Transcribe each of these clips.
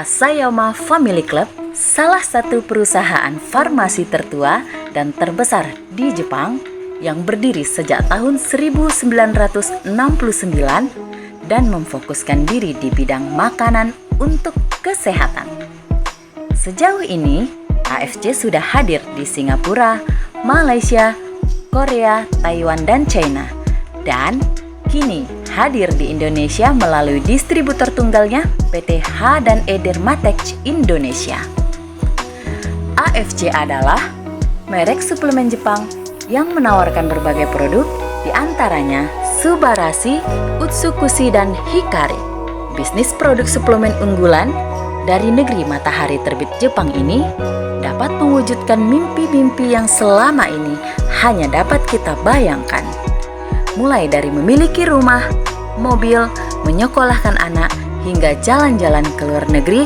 Asayoma Family Club, salah satu perusahaan farmasi tertua dan terbesar di Jepang yang berdiri sejak tahun 1969 dan memfokuskan diri di bidang makanan untuk kesehatan. Sejauh ini, AFC sudah hadir di Singapura, Malaysia, Korea, Taiwan, dan China. Dan kini hadir di Indonesia melalui distributor tunggalnya PT H&E Dermatech Indonesia. AFC adalah merek suplemen Jepang yang menawarkan berbagai produk, di antaranya Subarashi, Utsukushi, dan Hikari. Bisnis produk suplemen unggulan dari negeri matahari terbit Jepang ini dapat mewujudkan mimpi-mimpi yang selama ini hanya dapat kita bayangkan. Mulai dari memiliki rumah, mobil, menyekolahkan anak, hingga jalan-jalan ke luar negeri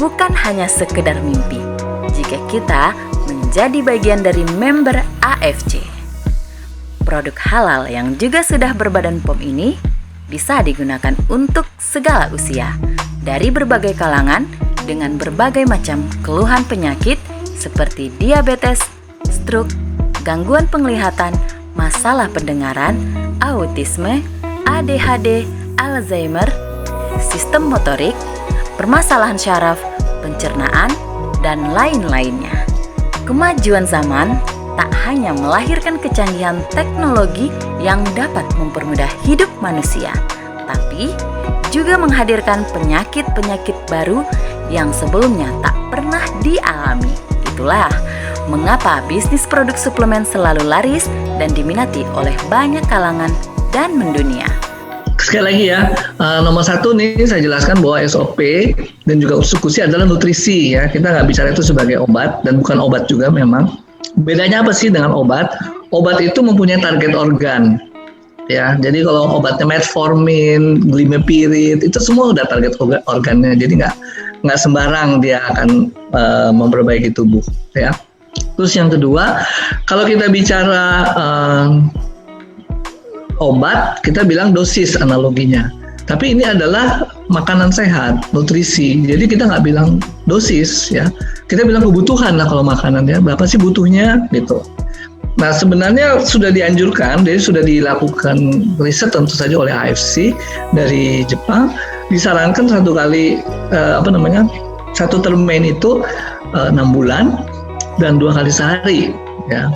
bukan hanya sekedar mimpi jika kita menjadi bagian dari member AFC. Produk halal yang juga sudah berbadan POM ini bisa digunakan untuk segala usia, dari berbagai kalangan dengan berbagai macam keluhan penyakit seperti diabetes, stroke, gangguan penglihatan, masalah pendengaran, autisme, ADHD, Alzheimer, sistem motorik, permasalahan syaraf, pencernaan, dan lain-lainnya. Kemajuan zaman tak hanya melahirkan kecanggihan teknologi yang dapat mempermudah hidup manusia, tapi juga menghadirkan penyakit-penyakit baru yang sebelumnya tak pernah dialami. Itulah mengapa bisnis produk suplemen selalu laris dan diminati oleh banyak kalangan dan mendunia. Sekali lagi ya, nomor satu nih saya jelaskan bahwa SOP dan juga Utsukushi adalah nutrisi ya. Kita nggak bicara itu sebagai obat dan bukan obat juga memang. Bedanya apa sih dengan obat? Obat itu mempunyai target organ. Ya, jadi kalau obatnya metformin, glimepiride, itu semua udah target organnya. Jadi nggak sembarang dia akan memperbaiki tubuh. Ya. Terus yang kedua, kalau kita bicara obat, kita bilang dosis analoginya. Tapi ini adalah makanan sehat, nutrisi. Jadi kita nggak bilang dosis ya. Kita bilang kebutuhan lah kalau makanan ya. Berapa sih butuhnya gitu. Nah sebenarnya sudah dianjurkan, jadi sudah dilakukan riset tentu saja oleh AFC dari Jepang. Disarankan satu termen itu 6 bulan dan 2 kali sehari ya.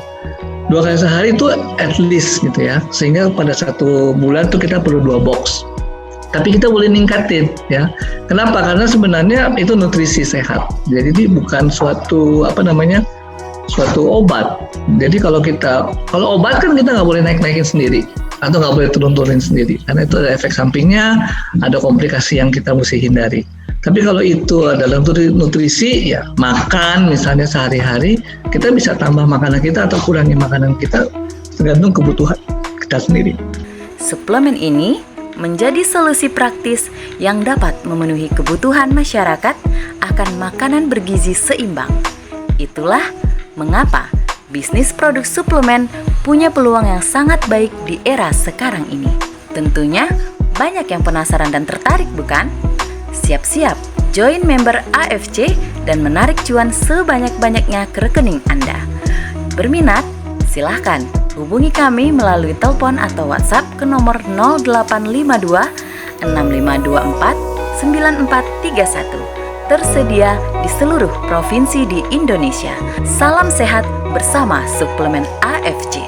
2 kali sehari itu at least gitu ya, sehingga pada 1 bulan tuh kita perlu 2 box. Tapi kita boleh ningkatin ya. Kenapa? Karena sebenarnya itu nutrisi sehat. Jadi ini bukan suatu obat. Jadi kalau obat kan kita nggak boleh naik-naikin sendiri atau nggak boleh turun-turunin sendiri, karena itu ada efek sampingnya, ada komplikasi yang kita mesti hindari. Tapi kalau itu adalah nutrisi, ya makan misalnya sehari-hari, kita bisa tambah makanan kita atau kurangi makanan kita tergantung kebutuhan kita sendiri. Suplemen ini menjadi solusi praktis yang dapat memenuhi kebutuhan masyarakat akan makanan bergizi seimbang. Itulah mengapa bisnis produk suplemen punya peluang yang sangat baik di era sekarang ini. Tentunya banyak yang penasaran dan tertarik, bukan? Siap-siap join member AFC dan menarik cuan sebanyak-banyaknya ke rekening Anda. Berminat? Silahkan hubungi kami melalui telepon atau WhatsApp ke nomor 0852 6524 9431. Tersedia di seluruh provinsi di Indonesia. Salam sehat bersama suplemen AFC.